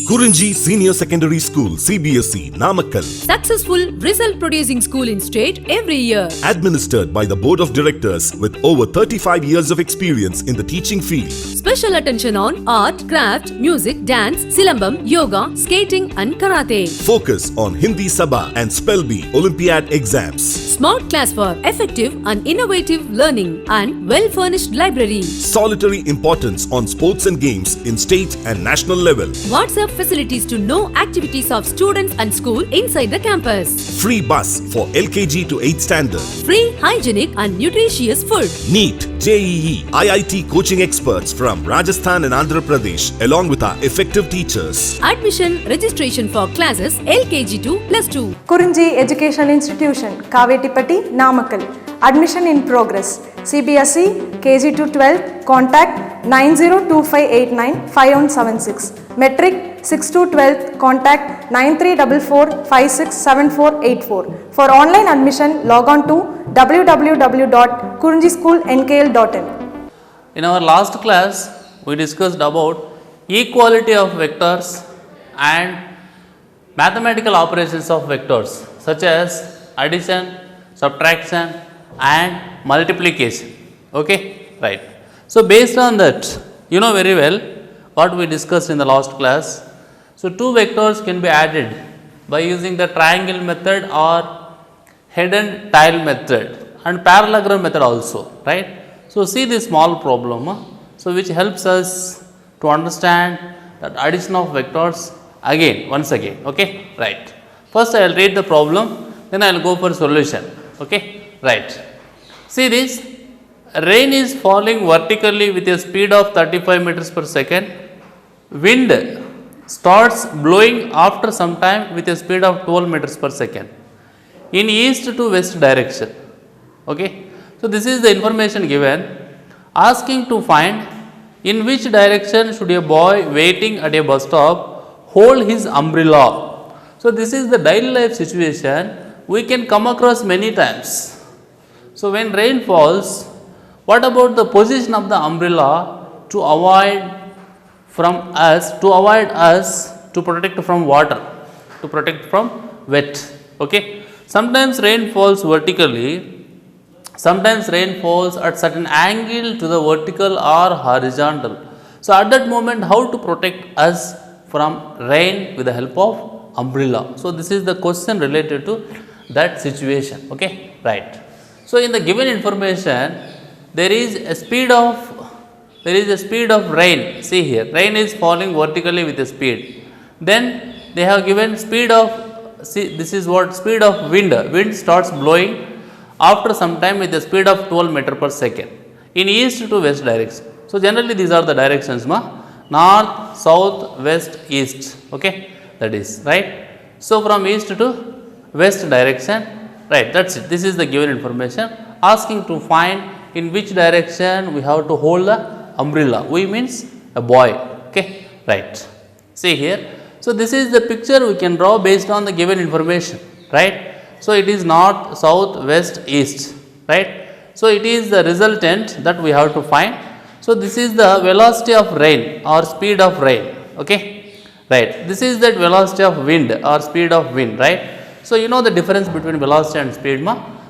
Kurinji Senior Secondary School, CBSE, Namakkal. Successful result producing school in state every year. Administered by the Board of Directors with over 35 years of experience in the teaching field. Special attention on art, craft, music, dance, silambam, yoga, skating and karate. Focus on Hindi Sabha and Spell Bee Olympiad exams. Smart class for effective and innovative learning and well-furnished library. Solitary importance on sports and games in state and national level. WhatsApp facilities to know activities of students and school inside the campus. Free bus for LKG to 8th standard. Free, hygienic and nutritious food. NEET, JEE, IIT coaching experts from Rajasthan and Andhra Pradesh along with our effective teachers. Admission registration for classes LKG to +2. Kurinji Education Institution, Kavetipatti, Namakkal. Admission in progress. CBSE, KG to 12, contact 9025895176. Metric 6 to 12, contact 9344567484. For online admission, log on to www.kurinjischoolnkl.in. In our last class, we discussed about equality of vectors and mathematical operations of vectors such as addition, subtraction and multiplication. Okay, right. So, based on that, you know very well what we discussed in the last class. So, two vectors can be added by using the triangle method or head and tail method and parallelogram method also, right. So, see this small problem, so which helps us to understand that addition of vectors once again, okay, right. First I will read the problem, then I will go for solution, okay, right. See this, rain is falling vertically with a speed of 35 meters per second, wind starts blowing after some time with a speed of 12 meters per second in east to west direction, okay. So, this is the information given, asking to find in which direction should a boy waiting at a bus stop hold his umbrella. So, this is the daily life situation we can come across many times. So, when rain falls, what about the position of the umbrella to avoid us to protect from water, to protect from wet, okay. Sometimes rain falls vertically, sometimes rain falls at certain angle to the vertical or horizontal. So, at that moment how to protect us from rain with the help of umbrella. So, this is the question related to that situation, okay, right. So, in the given information there is a speed of rain, see here, rain is falling vertically with a speed, then they have given speed of, see this is what, speed of wind starts blowing after some time with a speed of 12 meter per second in east to west direction. So, generally these are the directions, north, south, west, east, okay, that is right. So, from east to west direction, right, that is it. This is the given information, asking to find in which direction we have to hold the umbrella. We means a boy, okay, right. See here. So, this is the picture we can draw based on the given information, right. So, it is north, south, west, east, right. So, it is the resultant that we have to find. So, this is the velocity of rain or speed of rain, okay, right. This is that velocity of wind or speed of wind, right. So, you know the difference between velocity and speed,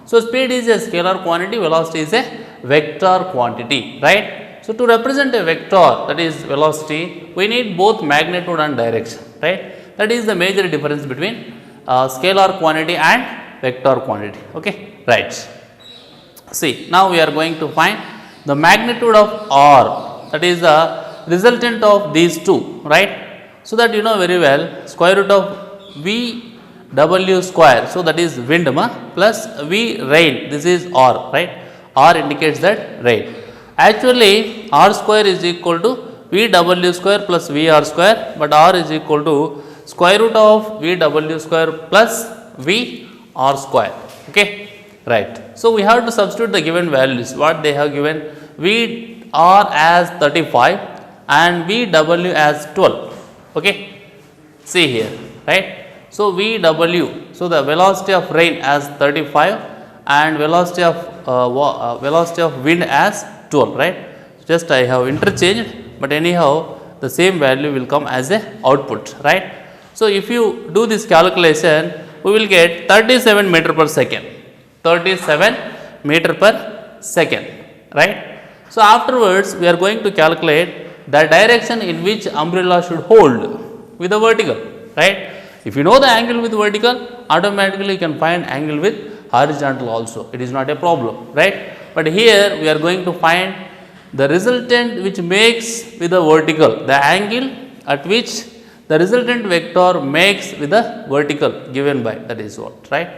So, speed is a scalar quantity, velocity is a vector quantity, right. So, to represent a vector, that is velocity, we need both magnitude and direction, right. That is the major difference between scalar quantity and vector quantity, okay, right. See, now we are going to find the magnitude of R, that is the resultant of these two, right. So, that you know very well, square root of V W square, so that is wind plus V rain, this is R, right. R indicates that rain. Actually, R square is equal to V W square plus V R square, but R is equal to square root of V W square plus V R square, okay, right. So, we have to substitute the given values, what they have given, V R as 35 and V W as 12, okay, see here, right. So, V W, so the velocity of rain as 35 and velocity of wind as 12, right. Just I have interchanged, but anyhow the same value will come as a output, right. So, if you do this calculation, we will get 37 meter per second, 37 meter per second, right. So, afterwards we are going to calculate the direction in which umbrella should hold with the vertical, right. If you know the angle with vertical, automatically you can find angle with horizontal also, it is not a problem, right. But here we are going to find the resultant which makes with the vertical, the angle at which the resultant vector makes with the vertical given by, that is what, right.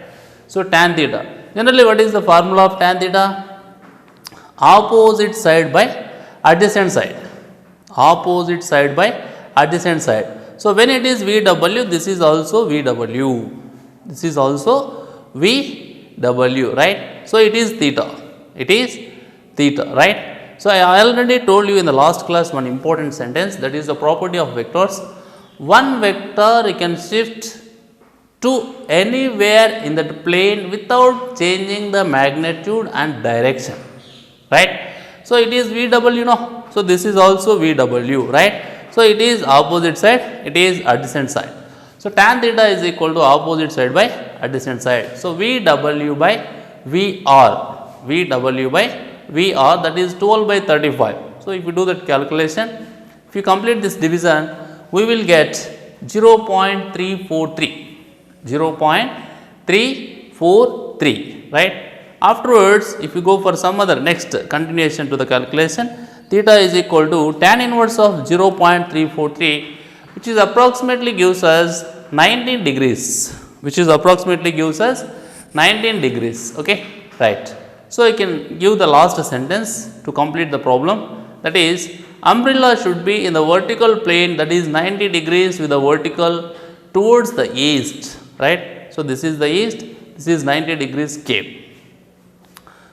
So, tan theta, generally what is the formula of tan theta? Opposite side by adjacent side, opposite side by adjacent side. So, when it is VW, this is also VW, this is also VW, right. So, it is theta, it is theta, right. So, I already told you in the last class one important sentence, that is the property of vectors. One vector you can shift to anywhere in that plane without changing the magnitude and direction, right. So, it is VW, no. So, this is also VW, right. So, it is opposite side, it is adjacent side. So, tan theta is equal to opposite side by adjacent side. So, VW by VR, VW by VR, that is 12 by 35. So, if you do that calculation, if you complete this division, we will get 0.343, 0.343, right. Afterwards, if you go for some other next continuation to the calculation, theta is equal to tan inverse of 0.343, which is approximately gives us 19 degrees, which is approximately gives us 19 degrees, okay, right. So, you can give the last sentence to complete the problem, that is umbrella should be in the vertical plane, that is 90 degrees with the vertical towards the east, right. So, this is the east, this is 90 degrees cape.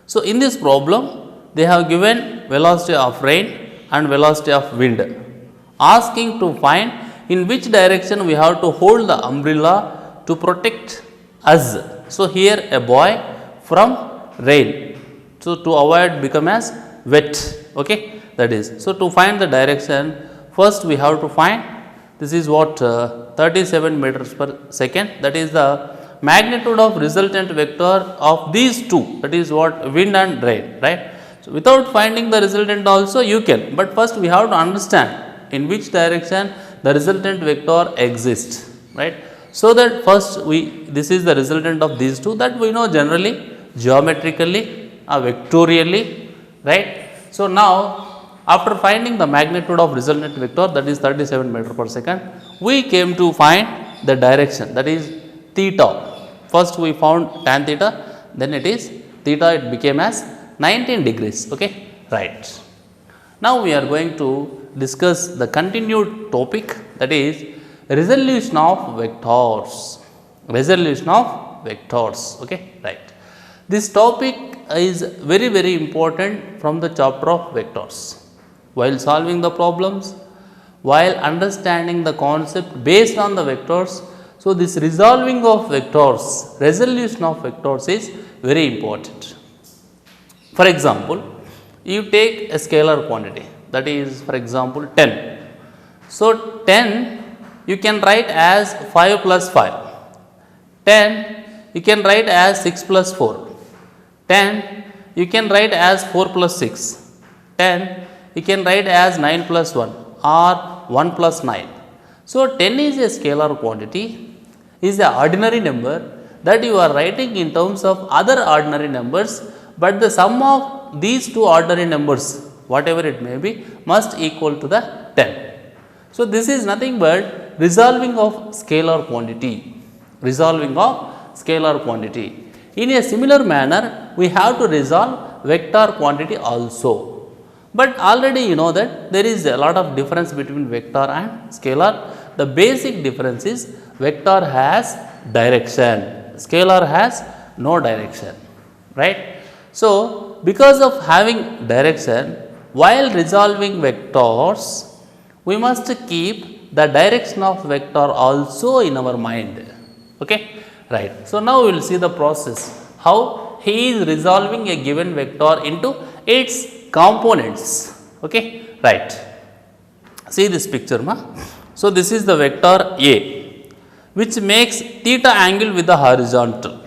So, in this problem they have given velocity of rain and velocity of wind, asking to find in which direction we have to hold the umbrella to protect us. So, here a boy from rain, so to avoid become as wet, okay, that is. So, to find the direction, first we have to find, this is what 37 meters per second, that is the magnitude of resultant vector of these two, that is what wind and rain, right. So, without finding the resultant also you can, but first we have to understand in which direction the resultant vector exists, right. So, that first this is the resultant of these two, that we know generally geometrically or vectorially, right. So, now after finding the magnitude of resultant vector, that is 37 meter per second, we came to find the direction, that is theta. First we found tan theta, then it is theta, it became as 19 degrees, okay, right. Now, we are going to discuss the continued topic, that is resolution of vectors, resolution of vectors, okay, right. This topic is very important from the chapter of vectors. While solving the problems, while understanding the concept based on the vectors, so this resolving of vectors, resolution of vectors is very important. For example, you take a scalar quantity, that is for example 10. So, 10 you can write as 5 plus 5, 10 you can write as 6 plus 4, 10 you can write as 4 plus 6, 10 you can write as 9 plus 1 or 1 plus 9. So, 10 is a scalar quantity, is an ordinary number that you are writing in terms of other ordinary numbers, but the sum of these two ordinary numbers, whatever it may be, must equal to the 10. So, this is nothing but resolving of scalar quantity, resolving of scalar quantity. In a similar manner, we have to resolve vector quantity also. But already you know that there is a lot of difference between vector and scalar. The basic difference is vector has direction, scalar has no direction, right. So, because of having direction, while resolving vectors, we must keep the direction of vector also in our mind, okay, right. So, now we will see the process, how he is resolving a given vector into its components, okay, right. See this picture, ma. So this is the vector A, which makes theta angle with the horizontal.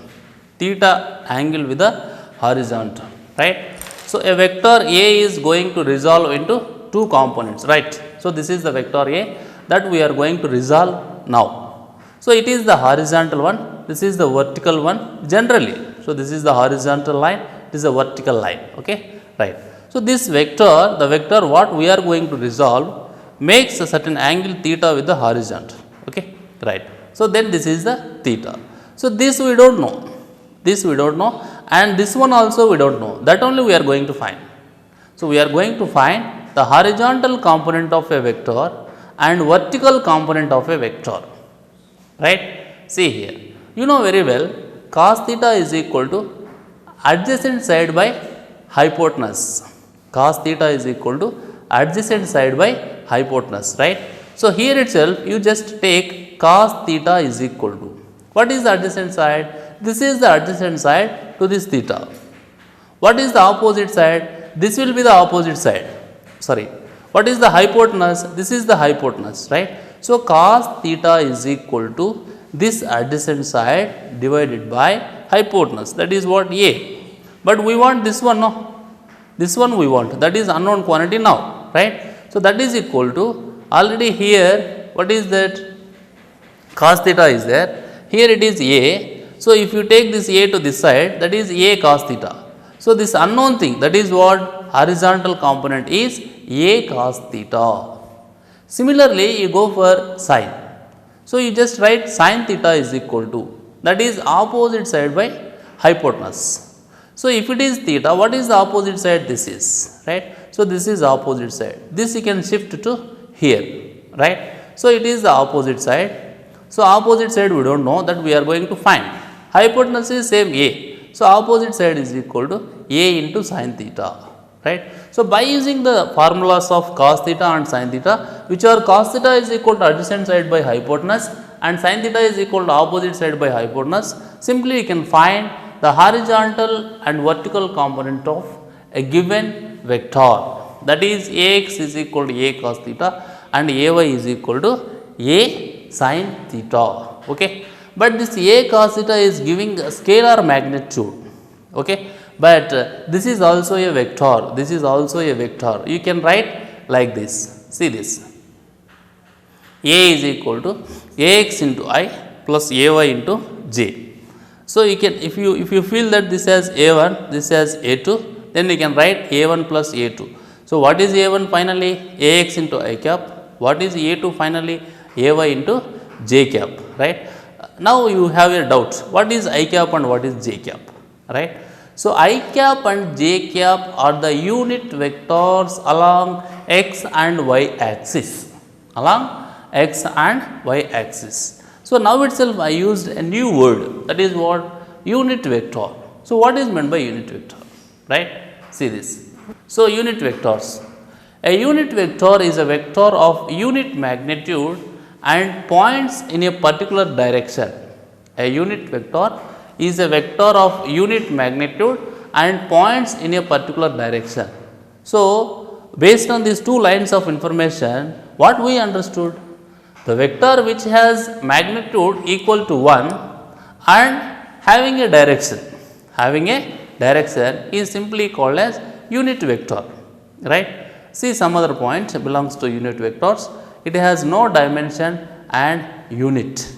Theta angle with the horizontal, right? So a vector A is going to resolve into two components, right? So this is the vector A that we are going to resolve now. So it is the horizontal one, this is the vertical one generally. So this is the horizontal line, this is the vertical line, okay, right. So this vector, the vector what we are going to resolve makes a certain angle theta with the horizontal, okay, right. So then this is the theta. So this we don't know, this we don't know, and this one also we don't know, that only we are going to find. So we are going to find the horizontal component of a vector and vertical component of a vector, right. See here, you know very well cos theta is equal to adjacent side by hypotenuse. Cos theta is equal to adjacent side by hypotenuse, right. So here itself you just take cos theta is equal to, what is the adjacent side? This is the adjacent side to this theta. What is the opposite side? This will be the opposite side, sorry. What is the hypotenuse? This is the hypotenuse, right. So cos theta is equal to this adjacent side divided by hypotenuse, that is what A. But we want this one, no, this one we want, that is unknown quantity now, right. So that is equal to, already here what is that, cos theta is there, here it is A. So if you take this A to this side, that is A cos theta. So this unknown thing, that is what horizontal component is A cos theta. Similarly you go for sin. So you just write sin theta is equal to, that is opposite side by hypotenuse. So if it is theta, what is the opposite side? This is, right. So this is opposite side, this you can shift to here, right. So it is the opposite side. So opposite side we don't know, that we are going to find. Hypotenuse is same A. So opposite side is equal to A into sin theta, right. So by using the formulas of cos theta and sin theta, which are cos theta is equal to adjacent side by hypotenuse and sin theta is equal to opposite side by hypotenuse, simply you can find the horizontal and vertical component of a given vector, that is Ax is equal to A cos theta and Ay is equal to A sin theta, okay. But this A cos theta is giving a scalar magnitude, okay, but this is also a vector, this is also a vector. You can write like this, see this, A is equal to Ax into I plus Ay into J. So you can, if you feel that this has A1, this has A2, then you can write A1 plus A2. So what is A1 finally? Ax into I cap. What is A2 finally? Ay into J cap, right. Now you have a doubt, what is I cap and what is J cap, right. So I cap and J cap are the unit vectors along x and y axis, along x and y axis. So now itself I used a new word, that is what? Unit vector. So what is meant by unit vector, right? See this. So unit vectors. A unit vector is a vector of unit magnitude and points in a particular direction. A unit vector is a vector of unit magnitude and points in a particular direction. So based on these two lines of information, what we understood? The vector which has magnitude equal to 1 and having a direction is simply called as unit vector, right. See some other point belongs to unit vectors. It has no dimension and unit,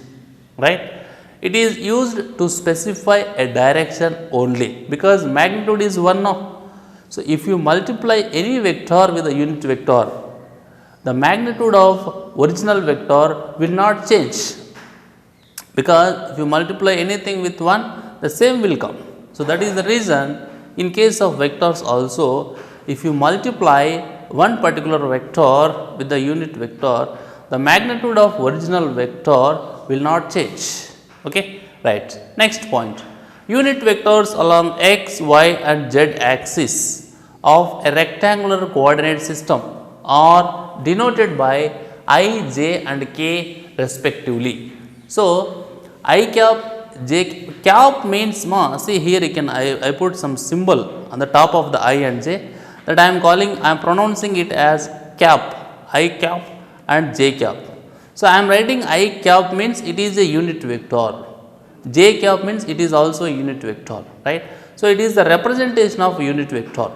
right. It is used to specify a direction only, because magnitude is 1 now. So if you multiply any vector with a unit vector, the magnitude of original vector will not change, because if you multiply anything with 1, the same will come. So that is the reason in case of vectors also, if you multiply one particular vector with the unit vector, the magnitude of original vector will not change, okay, right. Next point, unit vectors along x, y and z axis of a rectangular coordinate system are denoted by I, j and k respectively. So I cap, j cap means, see here you can, I put some symbol on the top of the I and j, that I am pronouncing it as cap, I cap and j cap. So, I am writing I cap means it is a unit vector, j cap means it is also a unit vector, right. So, it is the representation of unit vector,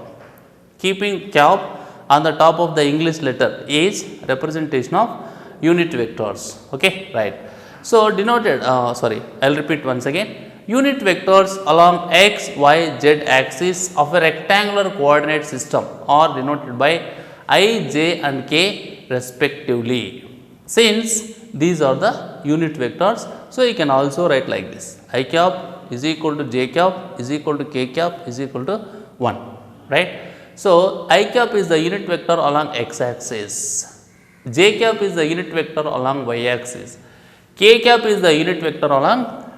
keeping cap on the top of the English letter is representation of unit vectors, okay, right. So, denoted sorry, I will repeat once again, unit vectors along x, y, z axis of a rectangular coordinate system are denoted by I, j and k respectively. Since these are the unit vectors, so you can also write like this, I cap is equal to j cap is equal to k cap is equal to 1, right. So, I cap is the unit vector along x axis, j cap is the unit vector along y axis, k cap is the unit vector along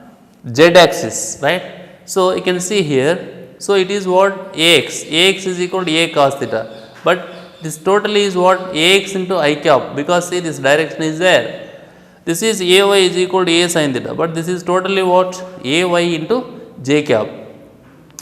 z axis, right. So, you can see here, so it is what ax is equal to a cos theta, but this totally is what ax into I cap, because see this direction is there, this is ay is equal to a sin theta, but this is totally what ay into j cap.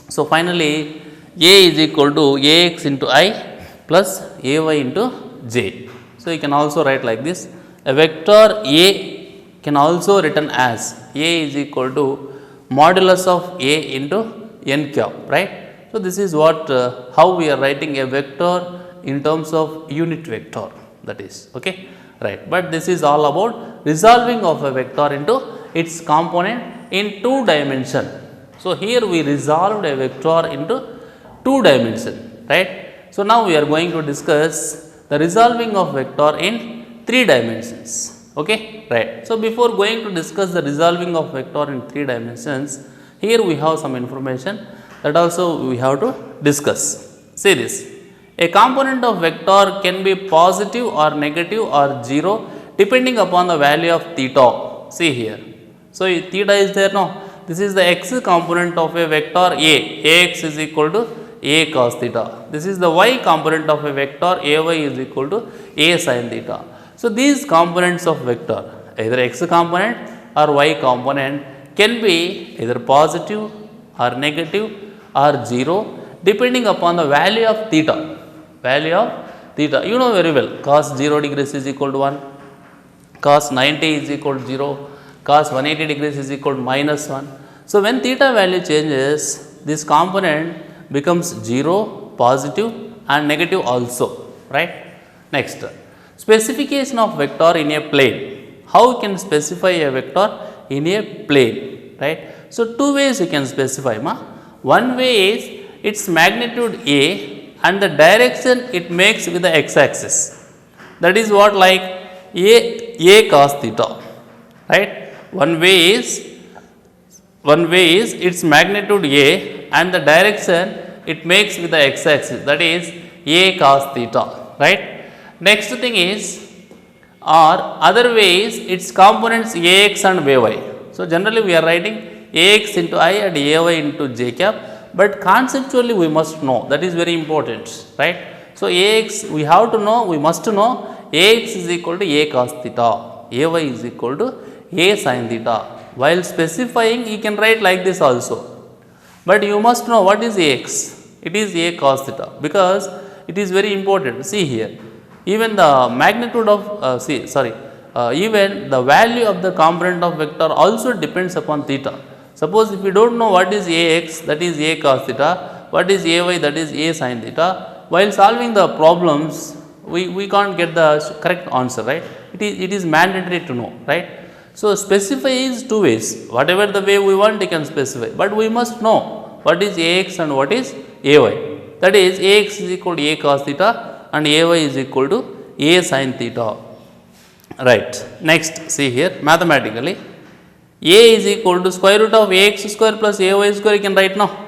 So, finally, a is equal to ax into I plus ay into j. So, you can also write like this, a vector a can also written as a is equal to modulus of a into n cap, right. So, this is what how we are writing a vector in terms of unit vector, that is, okay, right. But this is all about resolving of a vector into its component in 2 dimension. So, here we resolved a vector into 2 dimension, right. So, now we are going to discuss the resolving of vector in 3 dimensions, okay, right. So, before going to discuss the resolving of vector in 3 dimensions, here we have some information that also we have to discuss. See this, a component of vector can be positive or negative or 0 depending upon the value of theta. See here, so theta is there, no, this is the x component of a vector a, ax is equal to a cos theta, this is the y component of a vector ay is equal to a sin theta. So, these components of vector, either x component or y component, can be either positive or negative or 0 depending upon the value of theta. Value of theta, you know very well, cos 0 degrees is equal to 1, cos 90 is equal to 0, cos 180 degrees is equal to minus 1. So, when theta value changes, this component becomes 0, positive and negative also, right. Next, specification of vector in a plane. How you can specify a vector in a plane, right. So, 2 ways you can specify, ma. One way is its magnitude a and the direction it makes with the x axis, that is what like a cos theta, right. One way is its magnitude a and the direction it makes with the x axis, that is a cos theta, right. Next thing is, or other way is its components ax and ay. So, generally we are writing ax into I and ay into j cap, but conceptually we must know, that is very important, right. So, ax we have to know, we must know ax is equal to a cos theta, ay is equal to a sin theta. While specifying you can write like this also, but you must know what is ax, it is a cos theta, because it is very important. See here, even the magnitude of even the value of the component of vector also depends upon theta. Suppose if you do not know what is ax, that is a cos theta, what is ay, that is a sin theta, while solving the problems we can't get the correct answer, right. It is mandatory to know, right. So, specify is 2 ways, whatever the way we want you can specify, but we must know what is ax and what is ay, that is ax is equal to a cos theta and ay is equal to a sin theta, right. Next, see here, mathematically a is equal to square root of ax square plus ay square, you can write now.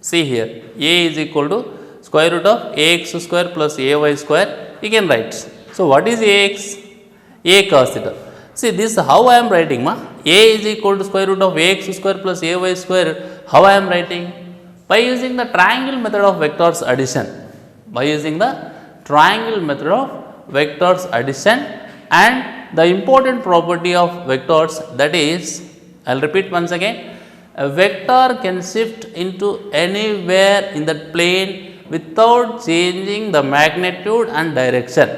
See here, a is equal to square root of ax square plus ay square, you can write. So, what is ax? A cos theta. See, this how I am writing, ma. A is equal to square root of ax square plus ay square, how I am writing? By using the triangle method of vectors addition, by using the triangle method of vectors addition, and the important property of vectors, that is, I will repeat once again, a vector can shift into anywhere in that plane without changing the magnitude and direction.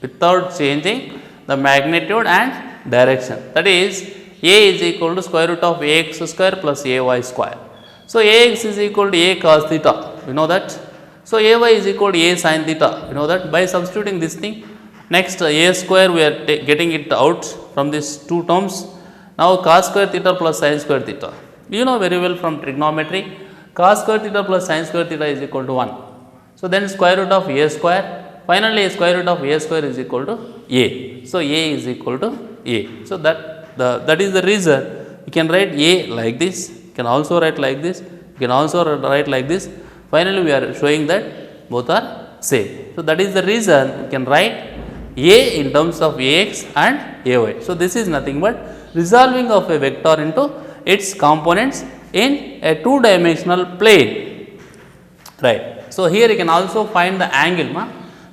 without changing the magnitude and direction. That is a is equal to square root of ax square plus ay square. So, ax is equal to a cos theta, we know that. So, ay is equal to a sin theta, we know that by substituting this thing. Next a square we are getting it out from these two terms. Now, cos square theta plus sin square theta. You know very well from trigonometry, cos square theta plus sin square theta is equal to 1. So, then square root of a square, finally square root of a square is equal to a. So, a is equal to a. So, that is the reason you can write a like this, you can also write like this, you can also write like this. Finally, we are showing that both are same. So, that is the reason you can write a in terms of ax and ay. So, this is nothing but resolving of a vector into its components in a two-dimensional plane, right. So, here you can also find the angle,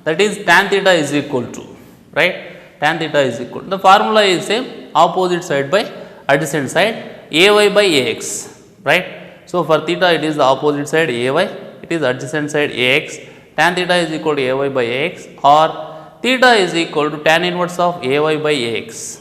that is tan theta is equal to, right, tan theta is equal to, the formula is same, opposite side by adjacent side, ay by ax, right. So, for theta it is the opposite side ay, it is adjacent side ax, tan theta is equal to ay by ax, or theta is equal to tan inverse of ay by ax,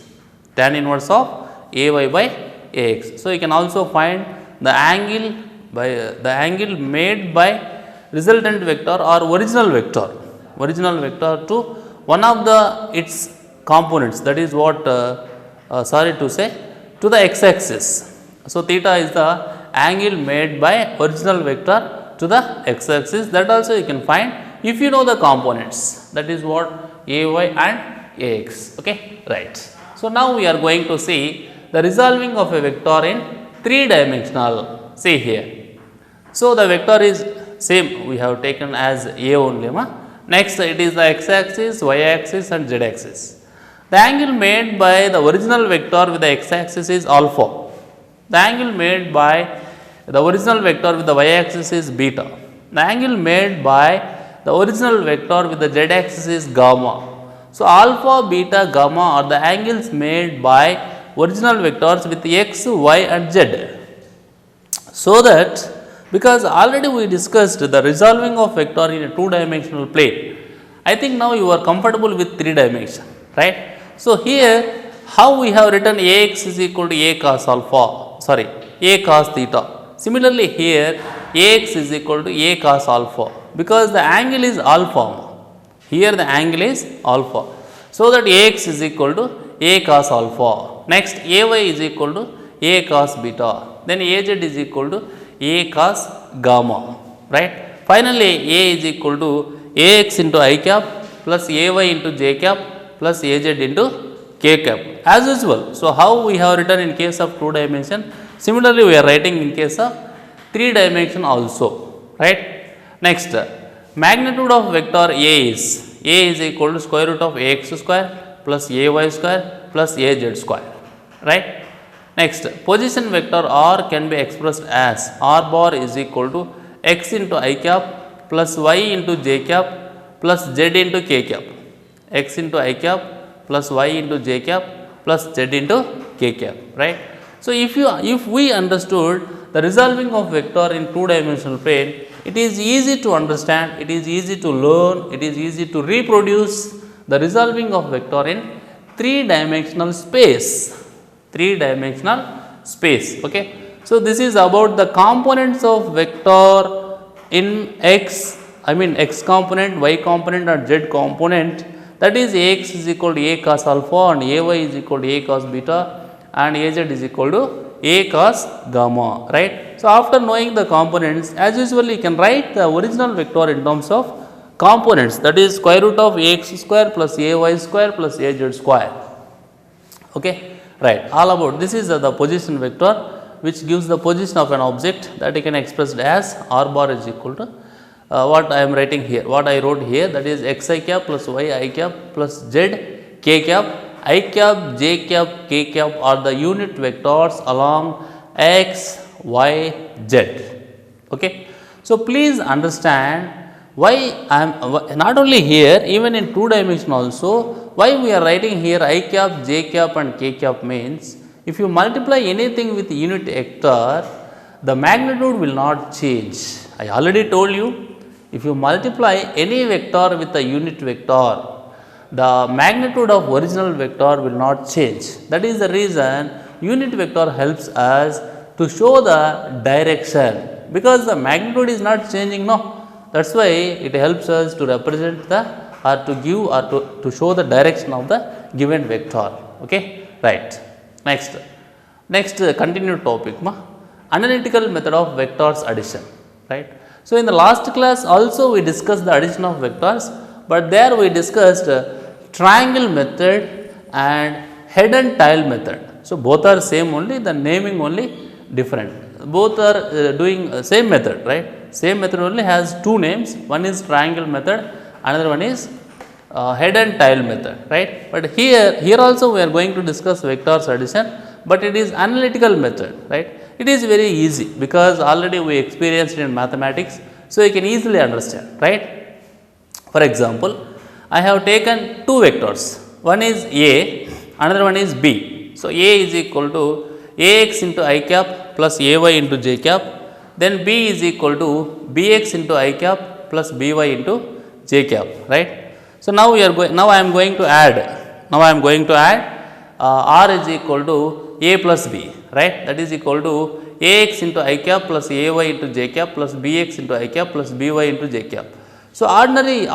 tan inverse of ay by ax. So, you can also find the angle by the angle made by resultant vector or original vector to one of the its components, that is what to the x axis. So, theta is the angle made by original vector to the x axis, that also you can find if you know the components, that is what ay and ax, okay, right. So, now we are going to see the resolving of a vector in three-dimensional. See here. So, the vector is same, we have taken as a only. Next, it is the x axis, y axis and z axis. The angle made by the original vector with the x axis is alpha. The angle made by the original vector with the y axis is beta. The angle made by the original vector with the z axis is gamma. So, alpha, beta, gamma are the angles made by original vectors with x, y and z. So, that because already we discussed the resolving of vector in a two-dimensional plane, I think now you are comfortable with three dimension, right. So, here how we have written ax is equal to a cos alpha, a cos theta. Similarly, here ax is equal to a cos alpha, because the angle is alpha, here the angle is alpha. So, that ax is equal to a cos alpha. Next, ay is equal to a cos beta, then az is equal to a cos gamma, right. Finally, a is equal to ax into I cap plus ay into j cap plus az into k cap as usual. So, how we have written in case of two dimension, similarly we are writing in case of three dimension also, right. Next, magnitude of vector a is equal to square root of ax square plus ay square plus az square, right. Next, position vector r can be expressed as r bar is equal to x into I cap plus y into j cap plus z into k cap, x into I cap plus y into j cap plus z into k cap, right. So, if we understood the resolving of vector in two-dimensional plane, it is easy to understand, it is easy to learn, it is easy to reproduce the resolving of vector in three-dimensional space. Okay. So, this is about the components of vector in x, x component, y component and z component, that is ax is equal to a cos alpha and ay is equal to a cos beta and az is equal to a cos gamma, right. So, after knowing the components, as usually you can write the original vector in terms of components, that is square root of ax square plus ay square plus az square, okay, right. All about this is the position vector which gives the position of an object, that you can express as r bar is equal to what I am writing here, what I wrote here, that is x I cap plus y I cap plus z k cap. I cap, j cap, k cap are the unit vectors along x, y, z. Okay. So, please understand why I am not only here, even in two dimension also, why we are writing here I cap, j cap and k cap means, if you multiply anything with unit vector, the magnitude will not change. I already told you, if you multiply any vector with a unit vector, the magnitude of original vector will not change. That is the reason unit vector helps us to show the direction, because the magnitude is not changing, no. That is why it helps us to represent the or to give or to show the direction of the given vector. Okay, right. Next continued topic, analytical method of vectors addition, right. So, in the last class also we discussed the addition of vectors, but there we discussed triangle method and head and tail method. So, both are same, only the naming only different. Both are doing same method, right. Same method only has two names, one is triangle method, another one is head and tail method, right. But here also we are going to discuss vectors addition, but it is analytical method, right. It is very easy because already we experienced in mathematics, so you can easily understand, right. For example, I have taken two vectors, one is A, another one is B. So, A is equal to Ax into I cap plus Ay into j cap, then B is equal to Bx into I cap plus By into j cap, right. So, now we are now I am going to add, R is equal to A plus B, right, that is equal to Ax into I cap plus Ay into j cap plus Bx into I cap plus By into j cap. So, ordinary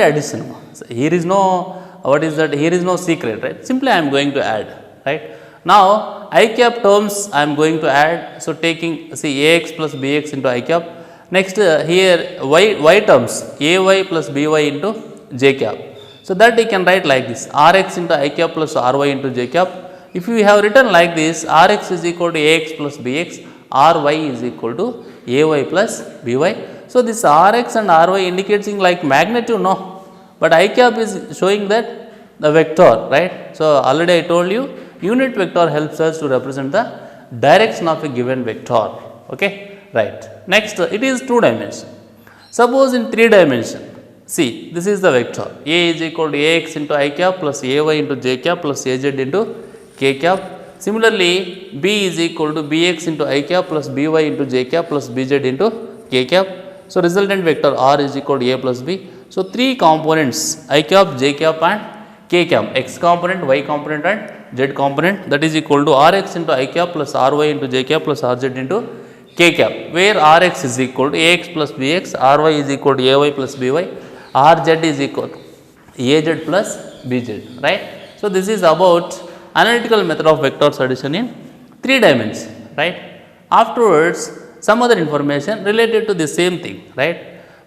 addition. So, here is no, what is that, here is no secret, right, simply I am going to add, right. Now, I cap terms I am going to add, so taking see Ax plus Bx into I cap, next here y terms Ay plus By into j cap. So, that you can write like this, Rx into I cap plus Ry into j cap. If you have written like this, Rx is equal to Ax plus Bx, Ry is equal to Ay plus By. So, this Rx and Ry indicating like magnitude, no, but I cap is showing that the vector, right. So, already I told you unit vector helps us to represent the direction of a given vector. Okay, right. Next, it is two dimension. Suppose in three dimension, see this is the vector A is equal to Ax into I cap plus Ay into j cap plus Az into k cap. Similarly, B is equal to Bx into I cap plus By into j cap plus Bz into k cap. So, resultant vector R is equal to A plus B. So, three components I cap, j cap and k cap, x component, y component and z component, that is equal to Rx into I cap plus Ry into j cap plus Rz into k cap, where Rx is equal to Ax plus Bx, Ry is equal to Ay plus By, Rz is equal to Az plus Bz, right. So, this is about analytical method of vectors addition in three dimensions, right. Afterwards, some other information related to the same thing, right.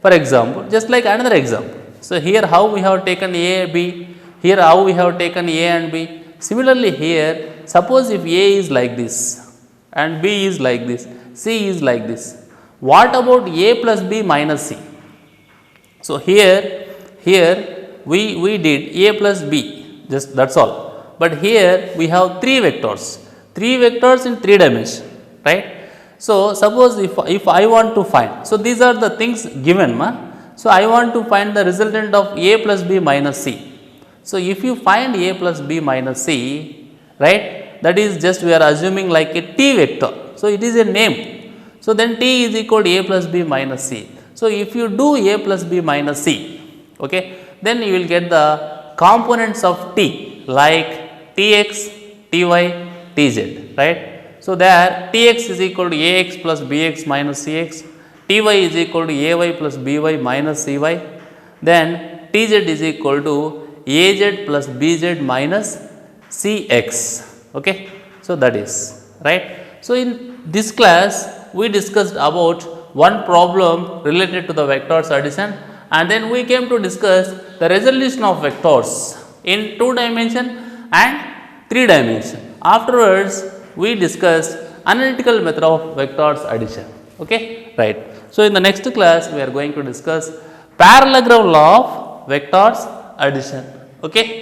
For example, just like another example. So, here how we have taken A, B, here how we have taken A and B. Similarly, here suppose if A is like this and B is like this, C is like this, what about A plus B minus C? So, here we did A plus B, just that is all, but here we have three vectors in three dimensions, right. So, suppose if I want to find, so these are the things given, so I want to find the resultant of A plus B minus C. So, if you find A plus B minus C, right, that is just we are assuming like a T vector. So, it is a name. So, then T is equal to A plus B minus C. So, if you do A plus B minus C, okay, then you will get the components of T like Tx, Ty, Tz, right. So, there Tx is equal to Ax plus Bx minus Cx, Ty is equal to Ay plus By minus Cy, then Tz is equal to Az plus Bz minus Cx, okay. So, that is right. So, in this class we discussed about one problem related to the vectors addition, and then we came to discuss the resolution of vectors in 2 dimension and 3 dimension. Afterwards, we discussed analytical method of vectors addition, okay, right. So, in the next class we are going to discuss parallelogram law of vectors addition, okay.